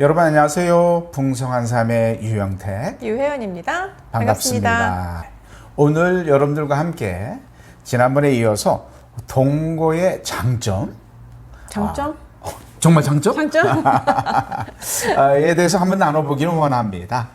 여러분 안녕하세요. 풍성한 삶의 유영택, 유혜연입니다. 반갑습니다. 오늘 여러분들과 함께 지난번에 이어서 동거의 장점? 정말 장점? 에 대해서 한번 나눠보기를 원합니다.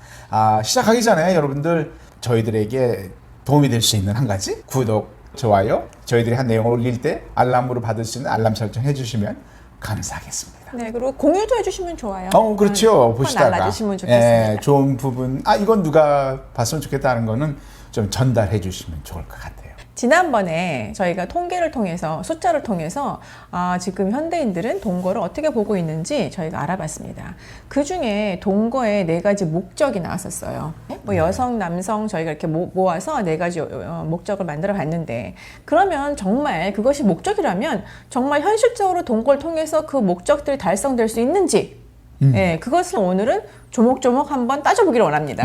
시작하기 전에 여러분들 저희들에게 도움이 될 수 있는 한 가지 구독, 좋아요, 저희들이 한 내용을 올릴 때 알람으로 받을 수 있는 알람 설정 해주시면 감사하겠습니다. 네, 그리고 공유도 해주시면 좋아요. 그렇죠. 보시다가 알려주시면 좋겠습니다. 좋은 부분, 이건 누가 봤으면 좋겠다는 거는 좀 전달해 주시면 좋을 것 같아요. 지난번에 저희가 통계를 통해서, 숫자를 통해서 지금 현대인들은 동거를 어떻게 보고 있는지 저희가 알아봤습니다. 그 중에 동거의 4가지 목적이 나왔었어요. 뭐 여성, 남성 저희가 이렇게 모아서 4가지 목적을 만들어 봤는데, 그러면 정말 그것이 목적이라면 정말 현실적으로 동거를 통해서 그 목적들이 달성될 수 있는지, 그것을 오늘은 조목조목 한번 따져보기를 원합니다.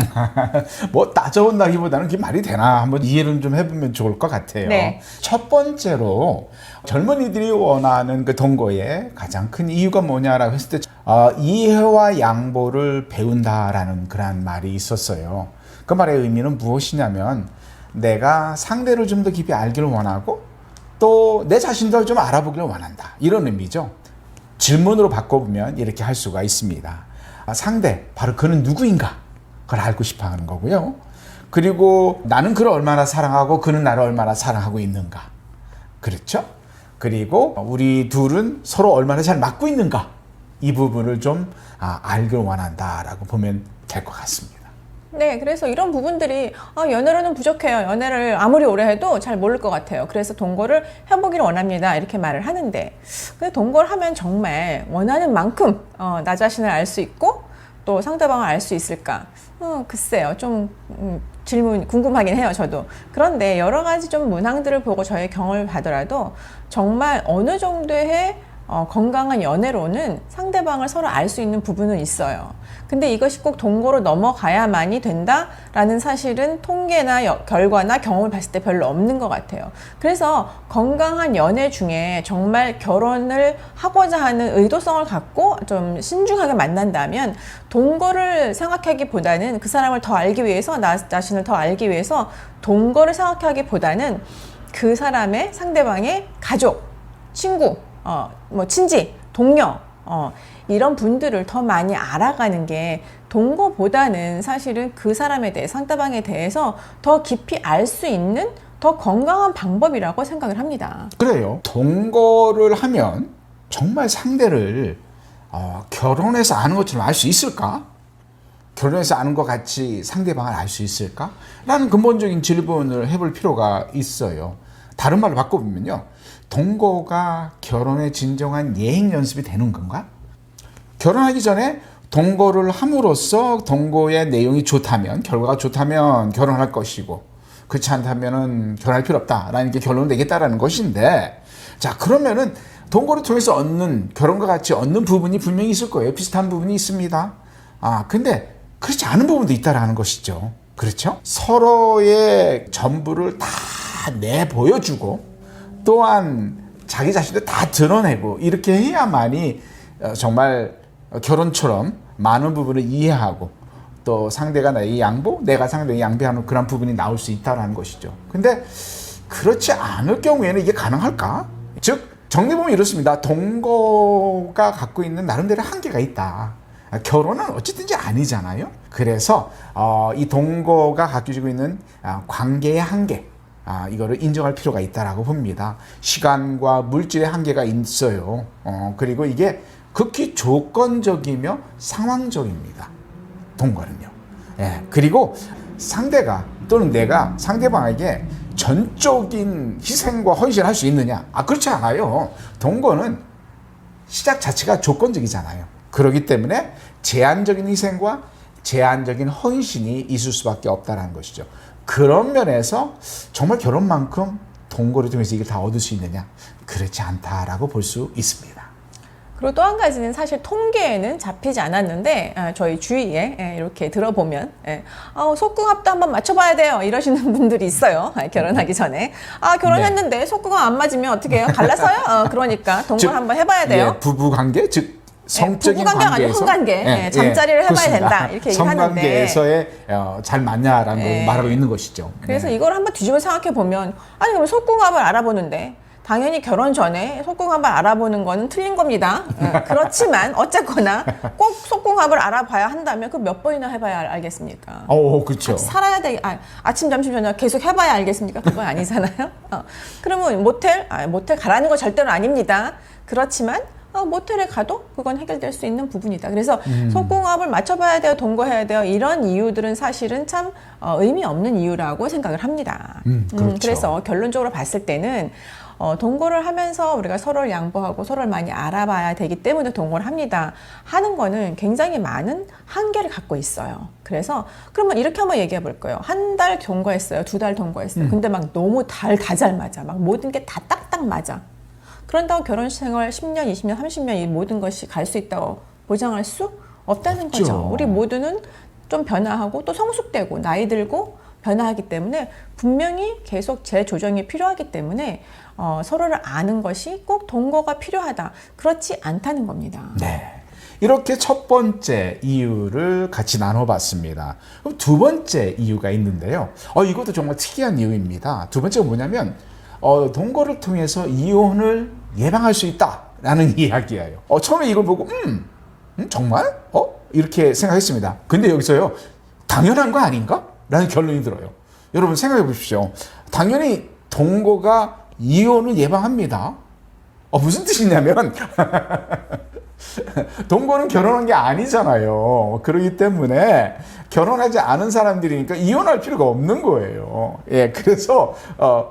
뭐 따져본다기보다는 그게 말이 되나 한번 이해를 좀 해보면 좋을 것 같아요. 네. 첫 번째로 젊은이들이 원하는 그 동거의 가장 큰 이유가 뭐냐라고 했을 때 이해와 양보를 배운다라는 그런 말이 있었어요. 그 말의 의미는 무엇이냐면 내가 상대를 좀 더 깊이 알기를 원하고 또 내 자신도 좀 알아보기를 원한다, 이런 의미죠. 질문으로 바꿔보면 이렇게 할 수가 있습니다. 상대, 바로 그는 누구인가? 그걸 알고 싶어 하는 거고요. 그리고 나는 그를 얼마나 사랑하고 그는 나를 얼마나 사랑하고 있는가? 그렇죠? 그리고 우리 둘은 서로 얼마나 잘 맞고 있는가? 이 부분을 좀 알길 원한다라고 보면 될 것 같습니다. 네, 그래서 이런 부분들이 연애로는 부족해요. 연애를 아무리 오래 해도 잘 모를 것 같아요. 그래서 동거를 해보기를 원합니다, 이렇게 말을 하는데, 근데 동거를 하면 정말 원하는 만큼 나 자신을 알 수 있고 또 상대방을 알 수 있을까? 글쎄요, 좀 질문 궁금하긴 해요, 저도. 그런데 여러 가지 좀 문항들을 보고 저의 경험을 봐더라도 정말 어느 정도의 건강한 연애로는 상대방을 서로 알 수 있는 부분은 있어요. 근데 이것이 꼭 동거로 넘어가야만이 된다라는 사실은 통계나 결과나 경험을 봤을 때 별로 없는 것 같아요. 그래서 건강한 연애 중에 정말 결혼을 하고자 하는 의도성을 갖고 좀 신중하게 만난다면 동거를 생각하기보다는, 그 사람을 더 알기 위해서, 나 자신을 더 알기 위해서 동거를 생각하기보다는 그 사람의, 상대방의 가족, 친구, 뭐 친지, 동료, 이런 분들을 더 많이 알아가는 게 동거보다는 사실은 그 사람에 대해, 상대방에 대해서 더 깊이 알 수 있는 더 건강한 방법이라고 생각을 합니다. 그래요. 동거를 하면 정말 상대를 결혼해서 아는 것처럼 알 수 있을까? 결혼해서 아는 것 같이 상대방을 알 수 있을까? 라는 근본적인 질문을 해볼 필요가 있어요. 다른 말로 바꿔보면요, 동거가 결혼의 진정한 예행 연습이 되는 건가? 결혼하기 전에 동거를 함으로써 동거의 내용이 좋다면, 결과가 좋다면 결혼할 것이고, 그렇지 않다면은 결혼할 필요 없다라는 게 결론이 되겠다라는 것인데, 자, 그러면은 동거를 통해서 얻는, 결혼과 같이 얻는 부분이 분명히 있을 거예요. 비슷한 부분이 있습니다. 근데 그렇지 않은 부분도 있다라는 것이죠. 그렇죠? 서로의 전부를 다 내보여주고 또한 자기 자신도 다 드러내고 이렇게 해야만이 정말 결혼처럼 많은 부분을 이해하고 또 상대가 나의 양보, 내가 상대에게 양보하는 그런 부분이 나올 수 있다는 것이죠. 근데 그렇지 않을 경우에는 이게 가능할까? 즉 정리보면 이렇습니다. 동거가 갖고 있는 나름대로 한계가 있다. 결혼은 어쨌든지 아니잖아요. 그래서 이 동거가 가지고 있는 관계의 한계, 이거를 인정할 필요가 있다라고 봅니다. 시간과 물질의 한계가 있어요. 그리고 이게 극히 조건적이며 상황적입니다, 동거는요. 그리고 상대가 또는 내가 상대방에게 전적인 희생과 헌신을 할 수 있느냐? 그렇지 않아요. 동거는 시작 자체가 조건적이잖아요. 그렇기 때문에 제한적인 희생과 제한적인 헌신이 있을 수밖에 없다는 것이죠. 그런 면에서 정말 결혼만큼 동거를 통해서 이걸 다 얻을 수 있느냐? 그렇지 않다라고 볼 수 있습니다. 그리고 또 한 가지는 사실 통계에는 잡히지 않았는데 저희 주위에 이렇게 들어보면 속궁합도 한번 맞춰봐야 돼요 이러시는 분들이 있어요. 결혼하기 전에 결혼했는데 속궁합 안 맞으면 어떻게 해요? 갈라서요? 그러니까 동거를 한번 해봐야 돼요. 부부관계, 즉 성적인 부부관계가 아니고 관계에서 성관계, 잠자리를 해봐야 그렇습니다. 된다 이렇게 얘기하는데 성관계에서의 잘 맞냐라는 걸 말하고 있는 것이죠. 그래서 이걸 한번 뒤집어 생각해 보면 아니 그럼 속궁합을 알아보는데 당연히 결혼 전에 속궁합을 알아보는 거는 틀린 겁니다. 그렇지만 어쨌거나 꼭 속궁합을 알아봐야 한다면 그 몇 번이나 해봐야 알겠습니까? 그렇죠. 살아야 돼. 아침, 점심, 저녁 계속 해봐야 알겠습니까? 그건 아니잖아요. 그러면 모텔 가라는 거 절대로 아닙니다. 그렇지만 모텔에 가도 그건 해결될 수 있는 부분이다. 그래서 속궁합을 맞춰봐야 돼요, 동거해야 돼요. 이런 이유들은 사실은 참 의미 없는 이유라고 생각을 합니다. 그렇죠. 그래서 결론적으로 봤을 때는 동거를 하면서 우리가 서로를 양보하고 서로를 많이 알아봐야 되기 때문에 동거를 합니다. 하는 거는 굉장히 많은 한계를 갖고 있어요. 그래서 그러면 이렇게 한번 얘기해 볼 거예요. 한 달 동거했어요. 2달 동거했어요. 근데 막 너무 다 잘 맞아. 막 모든 게 다 딱딱 맞아. 그런다고 결혼 생활 10년, 20년, 30년 이 모든 것이 갈 수 있다고 보장할 수 없다는 없죠. 거죠. 우리 모두는 좀 변화하고 또 성숙되고 나이 들고 변화하기 때문에 분명히 계속 재조정이 필요하기 때문에 서로를 아는 것이 꼭 동거가 필요하다. 그렇지 않다는 겁니다. 네. 이렇게 첫 번째 이유를 같이 나눠봤습니다. 그럼 두 번째 이유가 있는데요. 이것도 정말 특이한 이유입니다. 두 번째가 뭐냐면 동거를 통해서 이혼을 예방할 수 있다라는 이야기예요. 처음에 이걸 보고 정말? 이렇게 생각했습니다. 근데 여기서요. 당연한 거 아닌가? 라는 결론이 들어요. 여러분 생각해 보십시오. 당연히 동거가 이혼을 예방합니다. 무슨 뜻이냐면 동거는 결혼한 게 아니잖아요. 그렇기 때문에 결혼하지 않은 사람들이니까 이혼할 필요가 없는 거예요. 그래서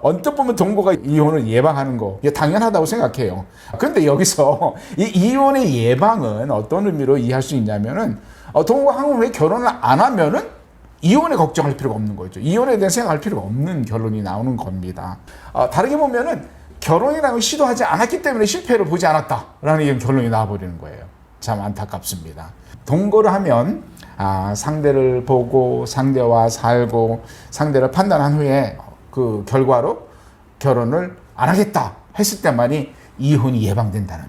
언뜻 보면 동거가 이혼을 예방하는 거 이게 당연하다고 생각해요. 그런데 여기서 이 이혼의 예방은 어떤 의미로 이해할 수 있냐면은 동거한 후에 결혼을 안 하면은 이혼에 걱정할 필요가 없는 거죠. 이혼에 대해 생각할 필요가 없는 결론이 나오는 겁니다. 다르게 보면은 결혼이라는 걸 시도하지 않았기 때문에 실패를 보지 않았다라는 결론이 나와버리는 거예요. 참 안타깝습니다. 동거를 하면 상대를 보고 상대와 살고 상대를 판단한 후에 그 결과로 결혼을 안 하겠다 했을 때만이 이혼이 예방된다는.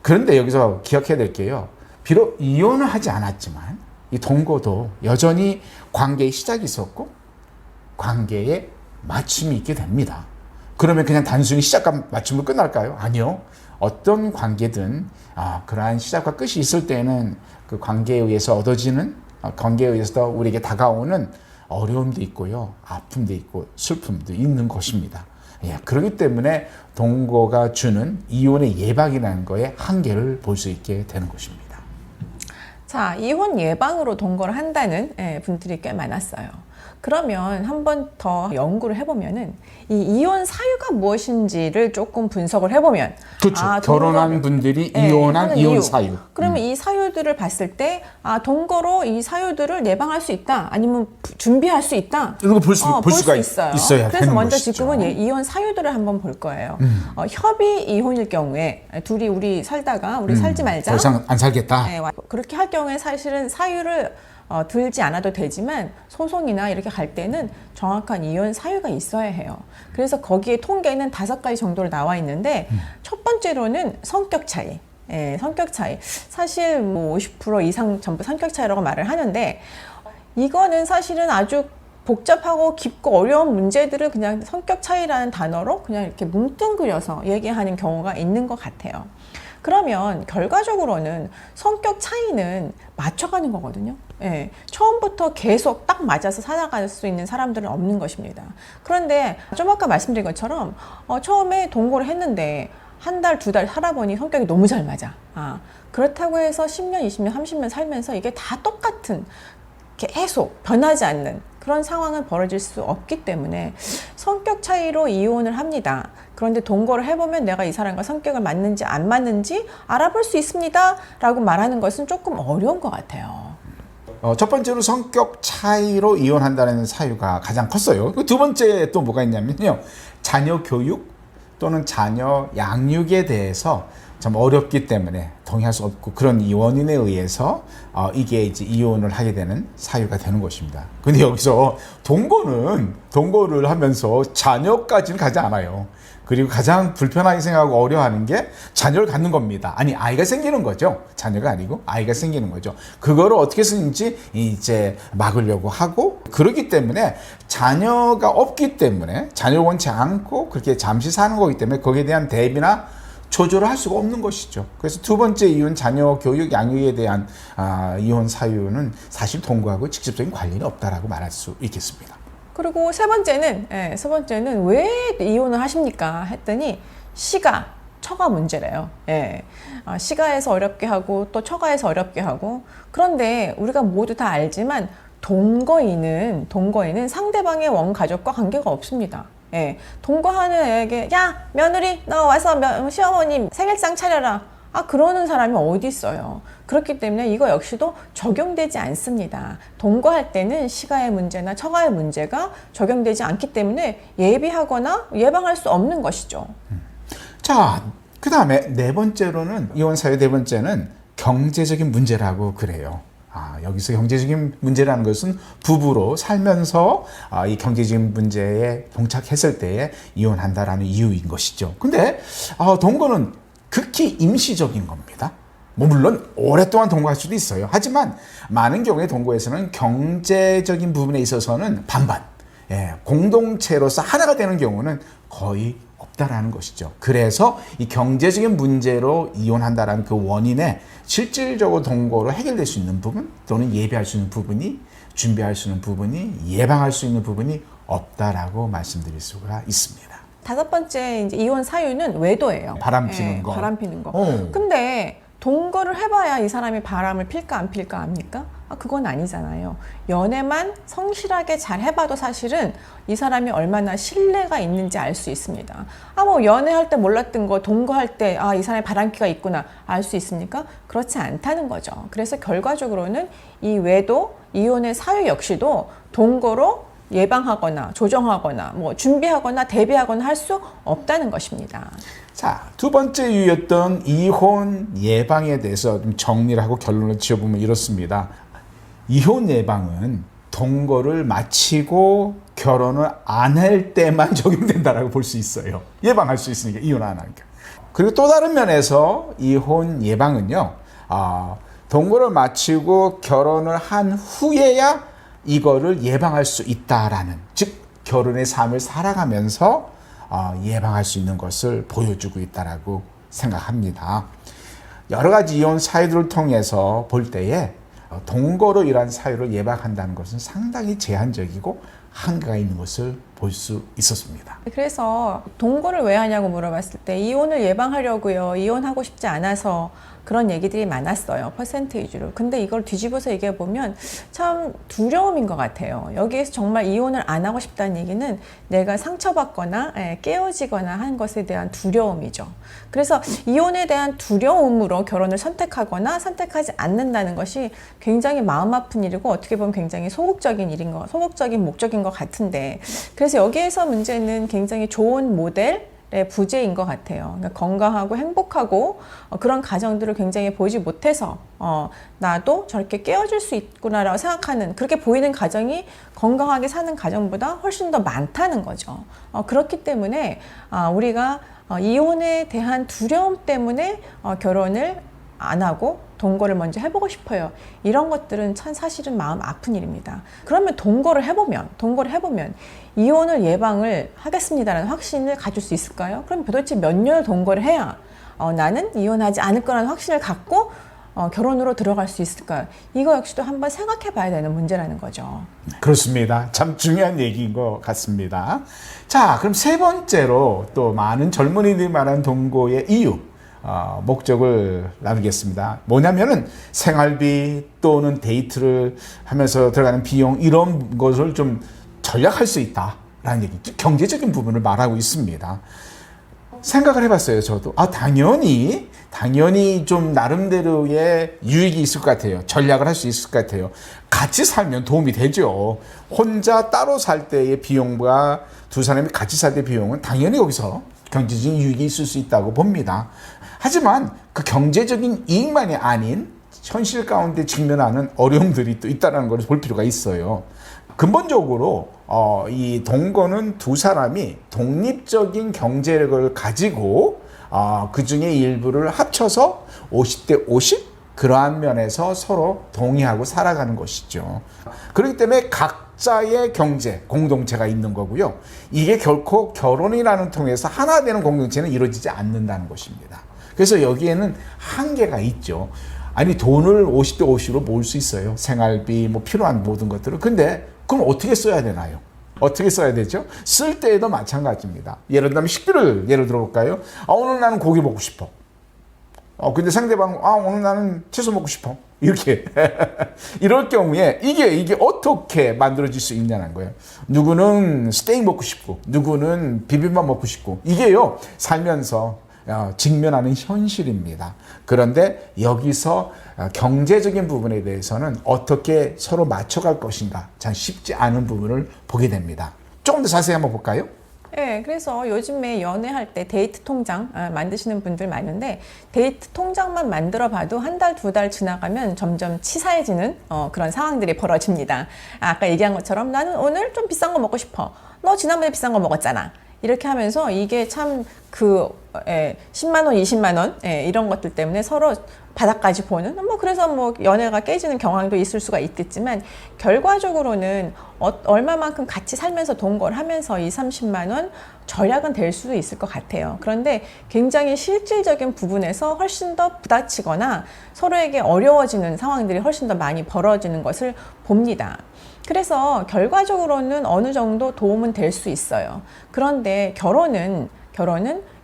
그런데 여기서 기억해야 될 게요. 비록 이혼을 하지 않았지만 이 동거도 여전히 관계의 시작이 있었고 관계에 맞춤이 있게 됩니다. 그러면 그냥 단순히 시작과 맞춤으로 끝날까요? 아니요. 어떤 관계든 그러한 시작과 끝이 있을 때는 그 관계에 의해서 얻어지는 관계에 의해서 우리에게 다가오는 어려움도 있고요. 아픔도 있고 슬픔도 있는 것입니다. 그렇기 때문에 동거가 주는 이혼의 예방이라는 거에 한계를 볼 수 있게 되는 것입니다. 자, 이혼 예방으로 동거를 한다는 분들이 꽤 많았어요. 그러면 한 번 더 연구를 해보면은 이 이혼 사유가 무엇인지를 조금 분석을 해보면 그렇죠. 결혼한 분들이 이혼한 이혼 이유. 사유. 그러면 이 사유들을 봤을 때 동거로 이 사유들을 예방할 수 있다. 아니면 준비할 수 있다. 이런 거 볼 수가 있어요. 있어야 그래서 되는 먼저 것이죠. 지금은 이혼 사유들을 한번 볼 거예요. 협의 이혼일 경우에 둘이 우리 살다가 우리 살지 말자. 더 이상 안 살겠다. 그렇게 할 경우에 사실은 사유를 들지 않아도 되지만 소송이나 이렇게 갈 때는 정확한 이혼 사유가 있어야 해요. 그래서 거기에 통계는 5가지 정도로 나와 있는데 첫 번째로는 성격 차이. 성격 차이. 사실 뭐 50% 이상 전부 성격 차이라고 말을 하는데 이거는 사실은 아주 복잡하고 깊고 어려운 문제들을 그냥 성격 차이라는 단어로 그냥 이렇게 뭉뚱그려서 얘기하는 경우가 있는 것 같아요. 그러면 결과적으로는 성격 차이는 맞춰가는 거거든요. 처음부터 계속 딱 맞아서 살아갈 수 있는 사람들은 없는 것입니다. 그런데 좀 아까 말씀드린 것처럼 처음에 동거를 했는데 한 달, 2달 살아보니 성격이 너무 잘 맞아. 그렇다고 해서 10년, 20년, 30년 살면서 이게 다 똑같은 계속 변하지 않는 그런 상황은 벌어질 수 없기 때문에 성격 차이로 이혼을 합니다. 그런데 동거를 해보면 내가 이 사람과 성격을 맞는지 안 맞는지 알아볼 수 있습니다 라고 말하는 것은 조금 어려운 것 같아요. 첫 번째로 성격 차이로 이혼한다는 사유가 가장 컸어요. 두 번째 또 뭐가 있냐면요. 자녀 교육 또는 자녀 양육에 대해서 참 어렵기 때문에 동의할 수 없고 그런 원인에 의해서 이게 이제 이혼을 하게 되는 사유가 되는 것입니다. 근데 여기서 동거를 하면서 자녀까지는 가지 않아요. 그리고 가장 불편하게 생각하고 어려워하는 게 자녀를 갖는 겁니다. 아니, 아이가 생기는 거죠. 자녀가 아니고 아이가 생기는 거죠. 그거를 어떻게 쓰는지 이제 막으려고 하고, 그렇기 때문에 자녀가 없기 때문에, 자녀를 원치 않고 그렇게 잠시 사는 거기 때문에 거기에 대한 대비나 조절을 할 수가 없는 것이죠. 그래서 두 번째 이유는 자녀 교육 양육에 대한 이혼 사유는 사실 동거하고 직접적인 관련이 없다라고 말할 수 있겠습니다. 그리고 세 번째는 왜 이혼을 하십니까? 했더니 시가, 처가 문제래요. 예. 시가에서 어렵게 하고 또 처가에서 어렵게 하고. 그런데 우리가 모두 다 알지만 동거인은 상대방의 원가족과 관계가 없습니다. 예. 동거하는 애에게 야, 며느리 너 와서 시어머님 생일상 차려라. 그러는 사람이 어디 있어요. 그렇기 때문에 이거 역시도 적용되지 않습니다. 동거할 때는 시가의 문제나 처가의 문제가 적용되지 않기 때문에 예비하거나 예방할 수 없는 것이죠. 자, 그 다음에 네 번째로는, 이혼 사유 네 번째는 경제적인 문제라고 그래요. 여기서 경제적인 문제라는 것은 부부로 살면서 이 경제적인 문제에 봉착했을 때에 이혼한다라는 이유인 것이죠. 근데 동거는 극히 임시적인 겁니다. 물론 오랫동안 동거할 수도 있어요. 하지만 많은 경우에 동거에서는 경제적인 부분에 있어서는 반반, 공동체로서 하나가 되는 경우는 거의 없다라는 것이죠. 그래서 이 경제적인 문제로 이혼한다라는 그 원인에 실질적으로 동거로 해결될 수 있는 부분, 또는 예비할 수 있는 부분이, 준비할 수 있는 부분이, 예방할 수 있는 부분이 없다라고 말씀드릴 수가 있습니다. 다섯 번째 이제 이혼 사유는 외도예요. 바람 피는 거. 바람 피는 거. 근데 동거를 해봐야 이 사람이 바람을 필까 안 필까 압니까? 그건 아니잖아요. 연애만 성실하게 잘 해봐도 사실은 이 사람이 얼마나 신뢰가 있는지 알 수 있습니다. 뭐 연애할 때 몰랐던 거 동거할 때 이 사람이 바람기가 있구나 알 수 있습니까? 그렇지 않다는 거죠. 그래서 결과적으로는 이 외도, 이혼의 사유 역시도 동거로 예방하거나 조정하거나 준비하거나 대비하거나 할 수 없다는 것입니다. 자, 두 번째 이유였던 이혼 예방에 대해서 좀 정리를 하고 결론을 지어보면 이렇습니다. 이혼 예방은 동거를 마치고 결혼을 안 할 때만 적용된다라고 볼 수 있어요. 예방할 수 있으니까, 이혼 안 하니까. 그리고 또 다른 면에서 이혼 예방은요, 동거를 마치고 결혼을 한 후에야 이거를 예방할 수 있다라는, 즉 결혼의 삶을 살아가면서 예방할 수 있는 것을 보여주고 있다라고 생각합니다. 여러 가지 이혼 사유들을 통해서 볼 때에 동거로 이러한 사유를 예방한다는 것은 상당히 제한적이고 한계가 있는 것을 볼 수 있었습니다. 그래서 동거를 왜 하냐고 물어봤을 때 이혼을 예방하려고요. 이혼하고 싶지 않아서 그런 얘기들이 많았어요. 퍼센테이지로. 근데 이걸 뒤집어서 얘기해 보면 참 두려움인 것 같아요. 여기에서 정말 이혼을 안 하고 싶다는 얘기는 내가 상처받거나 깨어지거나 한 것에 대한 두려움이죠. 그래서 이혼에 대한 두려움으로 결혼을 선택하거나 선택하지 않는다는 것이 굉장히 마음 아픈 일이고 어떻게 보면 굉장히 소극적인 목적인 것 같은데, 그래서 여기에서 문제는 굉장히 좋은 모델 부재인 것 같아요. 그러니까 건강하고 행복하고 그런 가정들을 굉장히 보지 못해서 나도 저렇게 깨어질 수 있구나라고 생각하는, 그렇게 보이는 가정이 건강하게 사는 가정보다 훨씬 더 많다는 거죠. 그렇기 때문에 우리가 이혼에 대한 두려움 때문에 결혼을 안 하고 동거를 먼저 해보고 싶어요. 이런 것들은 참 사실은 마음 아픈 일입니다. 그러면 동거를 해보면 이혼을 예방을 하겠습니다라는 확신을 가질 수 있을까요? 그럼 도대체 몇 년을 동거를 해야 나는 이혼하지 않을 거라는 확신을 갖고 결혼으로 들어갈 수 있을까요? 이거 역시도 한번 생각해 봐야 되는 문제라는 거죠. 그렇습니다. 참 중요한 얘기인 것 같습니다. 자, 그럼 세 번째로 또 많은 젊은이들이 말하는 동거의 이유, 목적을 나누겠습니다. 뭐냐면은 생활비 또는 데이트를 하면서 들어가는 비용, 이런 것을 좀 절약할 수 있다라는 얘기, 경제적인 부분을 말하고 있습니다. 생각을 해봤어요. 저도 당연히 좀 나름대로의 유익이 있을 것 같아요. 전략을 할 수 있을 것 같아요. 같이 살면 도움이 되죠. 혼자 따로 살 때의 비용과 두 사람이 같이 살 때 비용은 당연히 여기서 경제적인 유익이 있을 수 있다고 봅니다. 하지만 그 경제적인 이익만이 아닌 현실 가운데 직면하는 어려움들이 또 있다는 걸 볼 필요가 있어요. 근본적으로 이 동거는 두 사람이 독립적인 경제력을 가지고 그 중에 일부를 합쳐서 50대 50 그러한 면에서 서로 동의하고 살아가는 것이죠. 그렇기 때문에 각자의 경제, 공동체가 있는 거고요. 이게 결코 결혼이라는 통해서 하나 되는 공동체는 이루어지지 않는다는 것입니다. 그래서 여기에는 한계가 있죠. 아니 돈을 50대 50으로 모을 수 있어요. 생활비, 뭐 필요한 모든 것들을. 근데 그럼 어떻게 써야 되나요? 어떻게 써야 되죠? 쓸 때에도 마찬가지입니다. 예를 들면 식비를 예를 들어볼까요? 오늘 나는 고기 먹고 싶어. 근데 상대방 오늘 나는 채소 먹고 싶어. 이렇게 이럴 경우에 이게 어떻게 만들어질 수 있냐는 거예요. 누구는 스테이크 먹고 싶고 누구는 비빔밥 먹고 싶고 이게요 살면서 직면하는 현실입니다. 그런데 여기서 경제적인 부분에 대해서는 어떻게 서로 맞춰갈 것인가 참 쉽지 않은 부분을 보게 됩니다. 조금 더 자세히 한번 볼까요? 네, 그래서 요즘에 연애할 때 데이트 통장 만드시는 분들 많은데 데이트 통장만 만들어 봐도 한 달, 두 달 지나가면 점점 치사해지는 그런 상황들이 벌어집니다. 아까 얘기한 것처럼 나는 오늘 좀 비싼 거 먹고 싶어. 너 지난번에 비싼 거 먹었잖아. 이렇게 하면서 이게 참 10만 원, 20만 원 이런 것들 때문에 서로 바닥까지 보는 그래서 연애가 깨지는 경향도 있을 수가 있겠지만 결과적으로는 얼마만큼 같이 살면서 동거를 하면서 2, 30만 원 절약은 될 수도 있을 것 같아요. 그런데 굉장히 실질적인 부분에서 훨씬 더 부딪히거나 서로에게 어려워지는 상황들이 훨씬 더 많이 벌어지는 것을 봅니다. 그래서 결과적으로는 어느 정도 도움은 될 수 있어요. 그런데 결혼은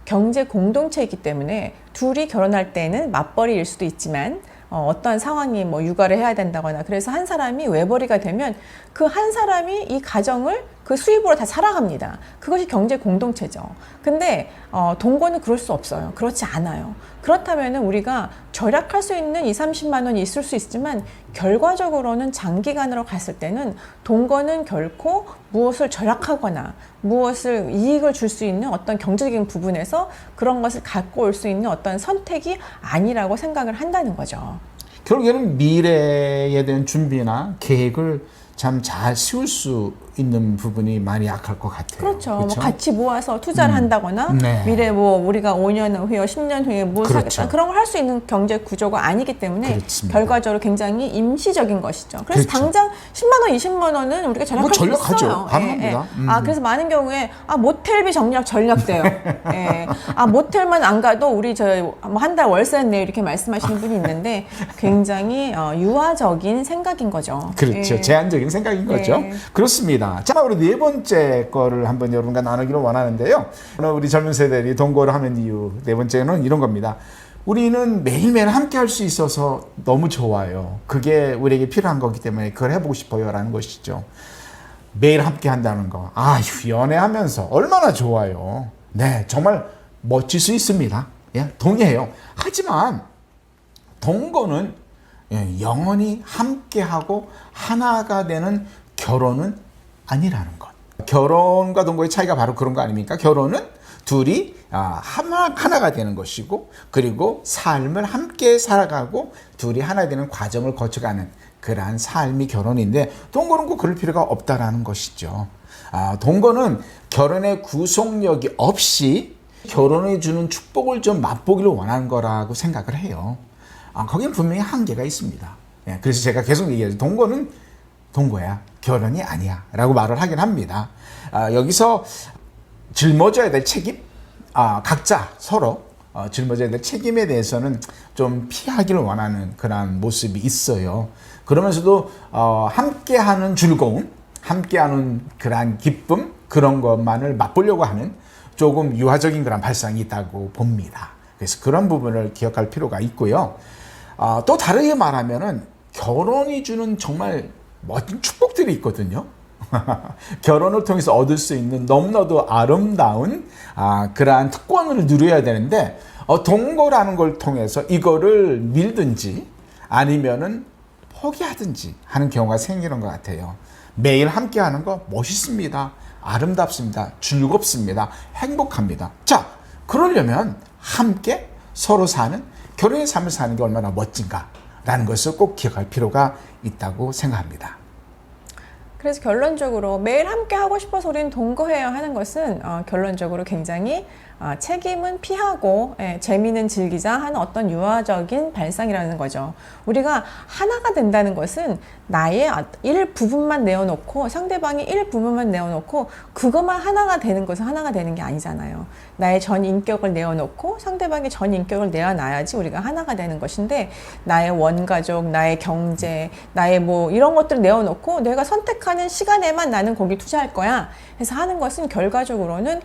경제 공동체이기 때문에 둘이 결혼할 때는 맞벌이일 수도 있지만 어떤 상황이 육아를 해야 된다거나 그래서 한 사람이 외벌이가 되면 그 한 사람이 이 가정을 그 수입으로 다 살아갑니다. 그것이 경제 공동체죠. 근데 동거는 그럴 수 없어요. 그렇지 않아요. 그렇다면 우리가 절약할 수 있는 2, 30만 원이 있을 수 있지만 결과적으로는 장기간으로 갔을 때는 동거는 결코 무엇을 절약하거나 무엇을 이익을 줄 수 있는 어떤 경제적인 부분에서 그런 것을 갖고 올 수 있는 어떤 선택이 아니라고 생각을 한다는 거죠. 결국에는 미래에 대한 준비나 계획을 참 잘 세울 수 있는 부분이 많이 약할 것 같아요. 그렇죠. 같이 모아서 투자를 한다거나 네. 미래 우리가 5년 후에 10년 후에 무엇을 하겠다 그런 걸 할 수 있는 경제 구조가 아니기 때문에 그렇습니다. 결과적으로 굉장히 임시적인 것이죠. 그래서 당장 10만 원, 20만 원은 우리가 절약할 수 전략하죠. 있어요. 가능합니다. 그래서 많은 경우에 모텔비 전략돼요. 모텔만 안 가도 우리 한 달 월세 내 이렇게 말씀하시는 분이 있는데 굉장히 유아적인 생각인 거죠. 그렇죠. 제한적인 생각인 거죠. 그렇습니다. 자, 우리 네 번째 거를 한번 여러분과 나누기를 원하는데요. 우리 젊은 세대들이 동거를 하는 이유 네 번째는 이런 겁니다. 우리는 매일매일 함께 할 수 있어서 너무 좋아요. 그게 우리에게 필요한 거기 때문에 그걸 해보고 싶어요 라는 것이죠. 매일 함께 한다는 거. 연애하면서 얼마나 좋아요. 네, 정말 멋질 수 있습니다. 동의해요. 하지만 동거는 영원히 함께하고 하나가 되는 결혼은 아니라는 것. 결혼과 동거의 차이가 바로 그런 거 아닙니까? 결혼은 둘이 하나가 되는 것이고 그리고 삶을 함께 살아가고 둘이 하나 되는 과정을 거쳐가는 그러한 삶이 결혼인데 동거는 꼭 그럴 필요가 없다라는 것이죠. 동거는 결혼의 구속력이 없이 결혼해 주는 축복을 좀 맛보기를 원하는 거라고 생각을 해요. 거기는 분명히 한계가 있습니다. 그래서 제가 계속 얘기하죠. 동거는 동거야. 결혼이 아니야. 라고 말을 하긴 합니다. 여기서 짊어져야 될 책임? 각자 서로 짊어져야 될 책임에 대해서는 좀 피하기를 원하는 그런 모습이 있어요. 그러면서도 함께하는 즐거움, 함께하는 그런 기쁨, 그런 것만을 맛보려고 하는 조금 유아적인 그런 발상이 있다고 봅니다. 그래서 그런 부분을 기억할 필요가 있고요. 또 다르게 말하면은 결혼이 주는 정말 멋진 축복들이 있거든요. 결혼을 통해서 얻을 수 있는 너무나도 아름다운 그러한 특권을 누려야 되는데 동거라는 걸 통해서 이거를 밀든지 아니면은 포기하든지 하는 경우가 생기는 것 같아요. 매일 함께 하는 거 멋있습니다. 아름답습니다. 즐겁습니다. 행복합니다. 자, 그러려면 함께 서로 사는 결혼의 삶을 사는 게 얼마나 멋진가라는 것을 꼭 기억할 필요가 있다고 생각합니다. 그래서 결론적으로 매일 함께 하고 싶어서 우리는 동거해야 하는 것은 결론적으로 굉장히 책임은 피하고 재미는 즐기자 하는 어떤 유아적인 발상이라는 거죠. 우리가 하나가 된다는 것은 나의 일부분만 내어놓고 상대방이 일부분만 내어놓고 그것만 하나가 되는 것은 하나가 되는 게 아니잖아요. 나의 전 인격을 내어놓고 상대방의 전 인격을 내어놔야지 우리가 하나가 되는 것인데 나의 원가족, 나의 경제, 나의 뭐 이런 것들을 내어놓고 내가 선택하는 시간에만 나는 거기 투자할 거야 해서 하는 것은 결과적으로는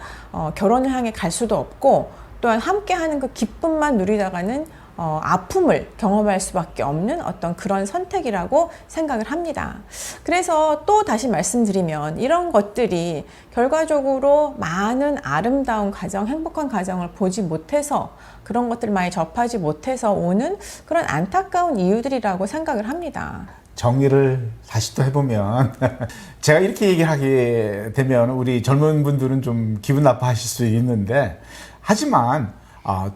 결혼을 향해 갈 수도 없고 또한 함께하는 그 기쁨만 누리다가는 아픔을 경험할 수밖에 없는 어떤 그런 선택이라고 생각을 합니다. 그래서 또 다시 말씀드리면 이런 것들이 결과적으로 많은 아름다운 가정, 행복한 가정을 보지 못해서 그런 것들을 많이 접하지 못해서 오는 그런 안타까운 이유들이라고 생각을 합니다. 정리를 다시 또 해보면 제가 이렇게 얘기를 하게 되면 우리 젊은 분들은 좀 기분 나빠하실 수 있는데 하지만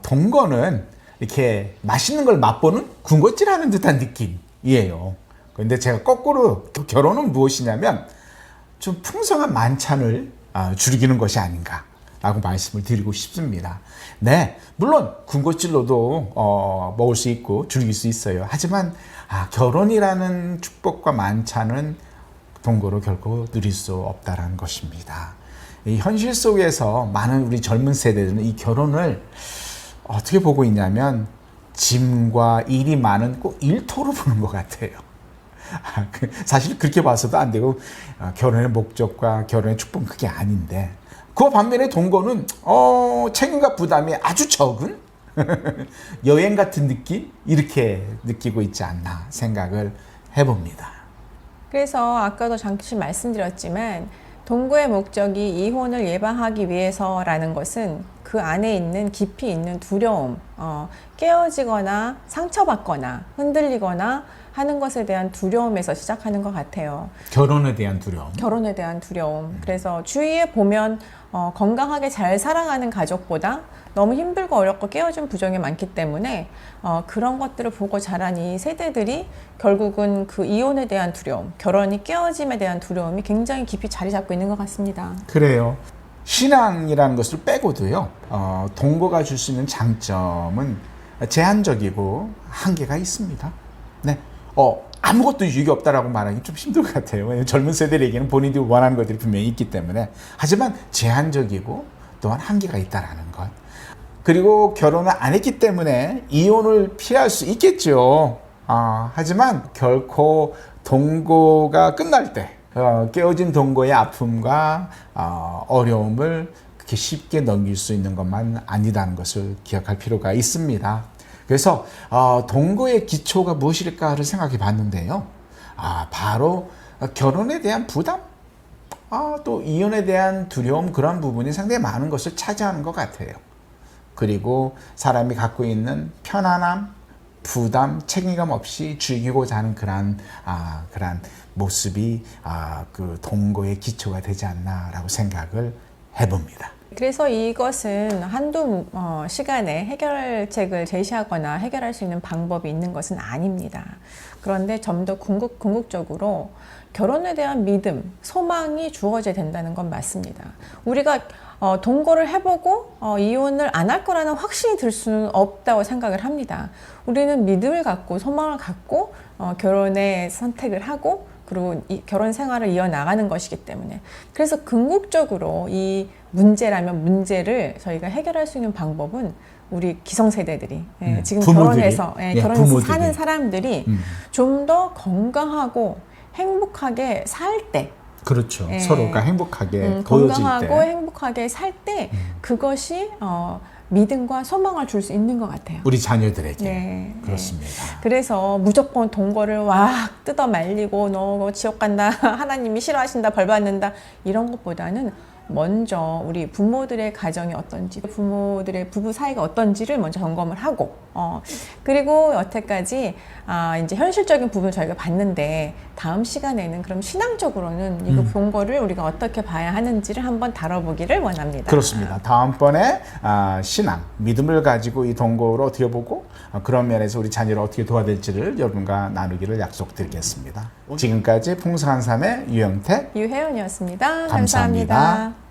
동거는 이렇게 맛있는 걸 맛보는 군것질하는 듯한 느낌이에요. 그런데 제가 거꾸로 결혼은 무엇이냐면 좀 풍성한 만찬을 즐기는 것이 아닌가라고 말씀을 드리고 싶습니다. 네, 물론 군것질로도 먹을 수 있고 즐길 수 있어요. 하지만 결혼이라는 축복과 만찬은 동거로 결코 누릴 수 없다라는 것입니다. 이 현실 속에서 많은 우리 젊은 세대들은 이 결혼을 어떻게 보고 있냐면 짐과 일이 많은 꼭 일터로 보는 것 같아요. 사실 그렇게 봐서도 안 되고 결혼의 목적과 결혼의 축복은 그게 아닌데 그 반면에 동거는 책임과 부담이 아주 적은 여행 같은 느낌? 이렇게 느끼고 있지 않나 생각을 해봅니다. 그래서 아까도 잠시 말씀드렸지만 동거의 목적이 이혼을 예방하기 위해서라는 것은 그 안에 있는 깊이 있는 두려움, 깨어지거나 상처받거나 흔들리거나 하는 것에 대한 두려움에서 시작하는 것 같아요. 결혼에 대한 두려움. 결혼에 대한 두려움. 그래서 주위에 보면 건강하게 잘 살아가는 가족보다 너무 힘들고 어렵고 깨어진 부정이 많기 때문에 그런 것들을 보고 자란 이 세대들이 결국은 그 이혼에 대한 두려움, 결혼이 깨어짐에 대한 두려움이 굉장히 깊이 자리 잡고 있는 것 같습니다. 그래요. 신앙이라는 것을 빼고도요, 동거가 줄 수 있는 장점은 제한적이고 한계가 있습니다. 네. 아무것도 유익이 없다라고 말하기 좀 힘들 것 같아요. 왜냐하면 젊은 세대에게는 본인들이 원하는 것들이 분명히 있기 때문에. 하지만 제한적이고 또한 한계가 있다라는 것. 그리고 결혼을 안 했기 때문에 이혼을 피할 수 있겠죠. 하지만 결코 동거가 끝날 때 깨어진 동거의 아픔과 어려움을 그렇게 쉽게 넘길 수 있는 것만 아니다는 것을 기억할 필요가 있습니다. 그래서 동거의 기초가 무엇일까를 생각해 봤는데요. 바로 결혼에 대한 부담, 또 이혼에 대한 두려움, 그런 부분이 상당히 많은 것을 차지하는 것 같아요. 그리고 사람이 갖고 있는 편안함, 부담, 책임감 없이 즐기고자 하는 그러한 모습이 그 동거의 기초가 되지 않나라고 생각을 해봅니다. 그래서 이것은 한두 시간에 해결책을 제시하거나 해결할 수 있는 방법이 있는 것은 아닙니다. 그런데 좀 더 궁극적으로 결혼에 대한 믿음, 소망이 주어져야 된다는 건 맞습니다. 우리가 동거를 해보고 이혼을 안 할 거라는 확신이 들 수는 없다고 생각을 합니다. 우리는 믿음을 갖고 소망을 갖고 결혼에 선택을 하고 그리고 이 결혼 생활을 이어나가는 것이기 때문에, 그래서 궁극적으로 이 문제라면 문제를 저희가 해결할 수 있는 방법은 우리 기성세대들이 지금 부모들이, 결혼해서 부모들이. 사는 사람들이 좀 더 건강하고 행복하게 살 때, 그렇죠. 서로가 행복하게 보여질 건강하고 때, 행복하게 살 때 그것이 믿음과 소망을 줄 수 있는 것 같아요. 우리 자녀들에게. 네, 그렇습니다. 그래서 무조건 동거를 막 뜯어 말리고 너 지옥 간다, 하나님이 싫어하신다, 벌 받는다, 이런 것보다는 먼저 우리 부모들의 가정이 어떤지, 부모들의 부부 사이가 어떤지를 먼저 점검을 하고 그리고 여태까지 이제 현실적인 부분을 저희가 봤는데 다음 시간에는 그럼 신앙적으로는 이거 동거를 우리가 어떻게 봐야 하는지를 한번 다뤄보기를 원합니다. 그렇습니다. 다음번에 신앙, 믿음을 가지고 이 동거를 어떻게 보고 그런 면에서 우리 자녀를 어떻게 도와야 될지를 여러분과 나누기를 약속드리겠습니다. 지금까지 풍성한 삶의 유영택, 유혜연이었습니다. 감사합니다. 감사합니다.